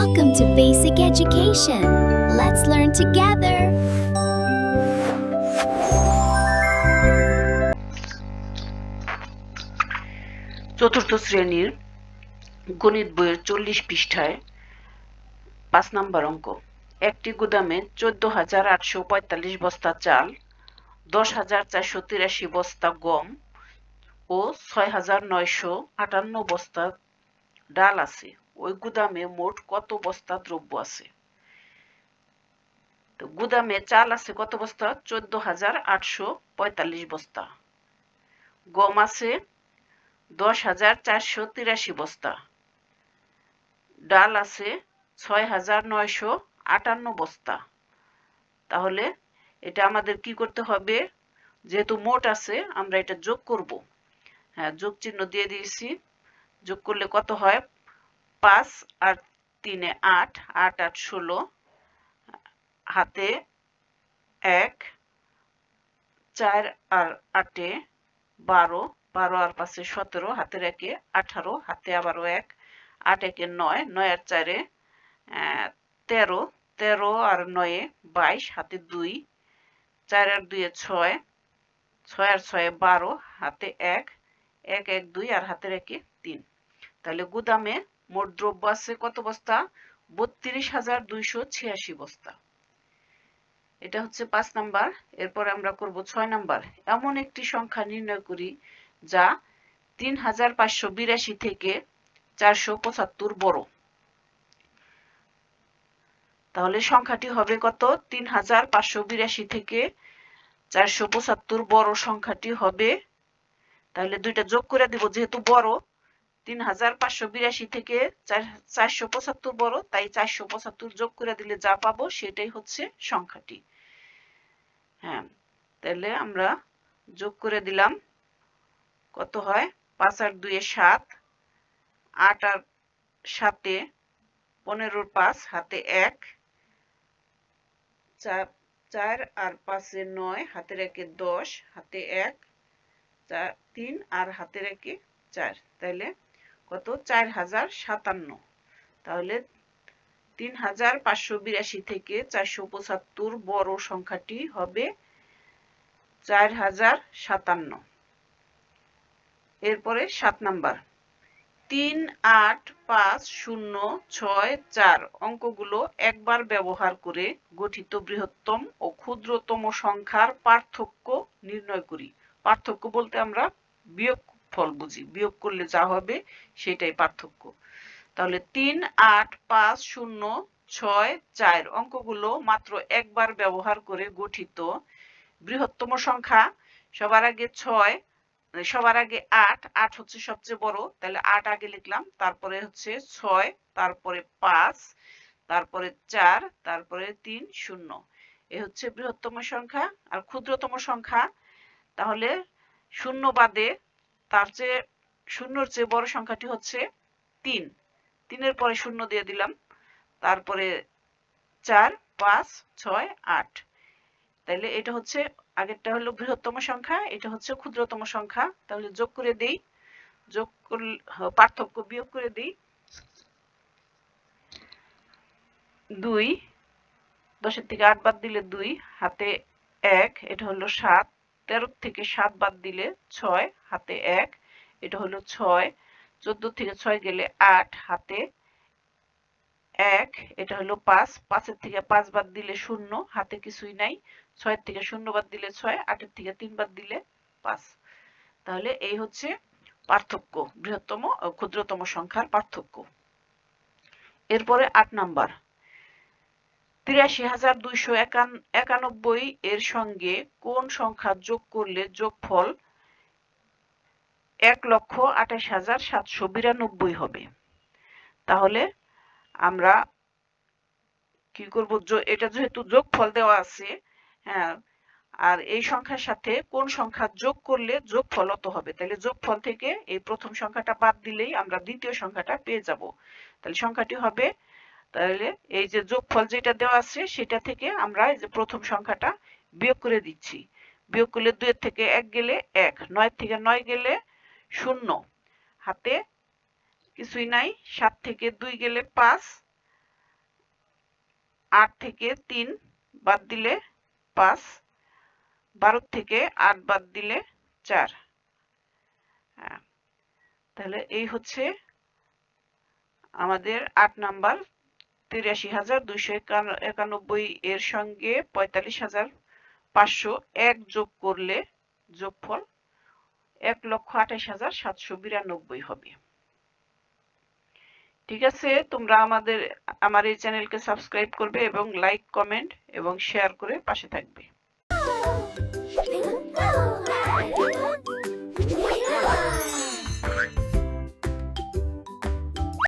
Welcome to Basic Education. Let's learn together. চতুর্থ শ্রেণীর গণিত বইয়ের 40 পৃষ্ঠায় 5 নম্বর অঙ্ক। একটি গুদামে 14,845 বস্তা চাল, 10,483 বস্তা গম ও 6,958 বস্তা ডাল আছে। ওই গুদামে মোট কত বস্তা দ্রব্য আছে? তো গুদামে চাল আছে কত বস্তা? 14,845 বস্তা। গম আছে 10,483 বস্তা। ডাল আছে 6,958 বস্তা। তাহলে এটা আমাদের কি করতে হবে? যেহেতু মোট আছে আমরা এটা যোগ করব। হ্যাঁ, যোগ চিহ্ন দিয়ে দিয়েছি। যোগ করলে কত হয়? 5 আর 3 এ 8, 8 8 16, হাতে 1, 4 আর 8 এ 12, 12 আর 5 এ 17, হাতের 1 এ 18, হাতে আবারও 1, 8 1 এ 9, 9 আর 4 এ 13, 13 আর 9 এ 22, হাতে 2, 4 আর 2 এ 6, 6 আর 6 এ 12, হাতে 1, 1 1 2 আর হাতের 1 এ 3। তাহলে গুদামে মোট দ্রব্য আছে কত বস্তা? 32,286 বস্তা। এটা হচ্ছে 5 নাম্বার। এরপর আমরা করব 6 নাম্বার। এমন একটি সংখ্যা নির্ণয় করি যা 3,582 থেকে 475 বড়। তাহলে সংখ্যাটি হবে কত? 3,582 থেকে 475 বড় সংখ্যাটি হবে। তাহলে দুইটা যোগ করে দিব, যেহেতু বড় 3,582 থেকে 475 বড়, তাই 475 যোগ করে দিলে যা পাবো সেটাই হচ্ছে সংখ্যাটি। হ্যাঁ, তাহলে আমরা যোগ করে দিলাম। কত হয়? 5 আর 2 এ 7, 8 আর 7 এ 15 আর 5, হাতে 1, 4 আর 5 এ 9, হাতের 1 এ 10, হাতে 1, 3 আর হাতের 1 এ 4। তাহলে কত? 4,057। তাহলে 3,582 থেকে 475 বড় সংখ্যাটি হবে 4,057। এরপরে 7 নাম্বার। 3 8 5 0 6 4 অঙ্কগুলো একবার ব্যবহার করে গঠিত বৃহত্তম ও ক্ষুদ্রতম সংখ্যার পার্থক্য নির্ণয় করি। পার্থক্য বলতে আমরা বিয়োগফল বুঝি। বিয়োগ করলে যা হবে সেটাই পার্থক্য। তাহলে 3 8 5 0 6 4 অঙ্কগুলো মাত্র একবার ব্যবহার করে গঠিত বৃহত্তম সংখ্যা। সবার আগে 6, সবার আগে 8, 8 হচ্ছে সবচেয়ে বড়, তাহলে 8 আগে লিখলাম, তারপরে হচ্ছে 6, তারপরে 5, তারপরে 4, তারপরে 3 0। এ হচ্ছে বৃহত্তম সংখ্যা। আর ক্ষুদ্রতম সংখ্যা, তাহলে শূন্য বাদে তার চেয়ে শূন্যর চেয়ে বড় সংখ্যাটি হচ্ছে 3। 3 এর পরে শূন্য দিয়ে দিলাম, তারপরে 4 5 6 8। তাহলে এটা হচ্ছে, আগেরটা হলো বৃহত্তম সংখ্যা, এটা হচ্ছে ক্ষুদ্রতম সংখ্যা। তাহলে যোগ করে দেই, যোগ করলে পার্থক্য বিয়োগ করে দেই। 2, 10 থেকে 8 বাদ দিলে 2, হাতে 1, এটা হলো 7, 13 থেকে 7 বাদ দিলে 6, হাতে 1, এটা হলো 6, 14 থেকে 6 গেলে 8, হাতে 1, এটা হলো 5, 5 এর থেকে 5 বাদ দিলে 0, হাতে কিছুই নাই, 6 থেকে 0 বাদ দিলে 6, 8 এর থেকে 3 বাদ দিলে 5। তাহলে এই হচ্ছে পার্থক্য, বৃহত্তম ও ক্ষুদ্রতম সংখ্যার পার্থক্য। এরপরে 8 নাম্বার। 83,291 এর সঙ্গে কোন সংখ্যা যোগ করলে যোগফল 1,28,792 হবে? তাহলে আমরা কি করব? এটা যেহেতু যোগফল দেওয়া আছে, হ্যাঁ, আর এই সংখ্যার সাথে কোন সংখ্যা যোগ করলে যোগফল অত হবে। তাহলে যোগফল থেকে এই প্রথম সংখ্যাটা বাদ দিলেই আমরা দ্বিতীয় সংখ্যাটা পেয়ে যাব। তাহলে সংখ্যাটি হবে, তাহলে এই যে যোগফল যেটা দেওয়া আছে সেটা থেকে আমরা এই যে প্রথম সংখ্যাটা বিয়োগ করে দিচ্ছি। বিয়োগ করলে 2 এর থেকে 1 গেলে 1, 9 থেকে 9 গেলে 0, হাতে কিছুই নাই, 7 থেকে 2 গেলে 5, 8 থেকে 3 বাদ দিলে 5, 12 থেকে 8 বাদ দিলে 4। হ্যাঁ, তাহলে এই হচ্ছে আমাদের 8 নাম্বার। 83,291 এর সঙ্গে 45,501 যোগ করলে যোগফল 1,28,792 হবে। ঠিক আছে, তোমরা আমার এই চ্যানেলকে সাবস্ক্রাইব করবে এবং লাইক, কমেন্ট এবং শেয়ার করে পাশে থাকবে।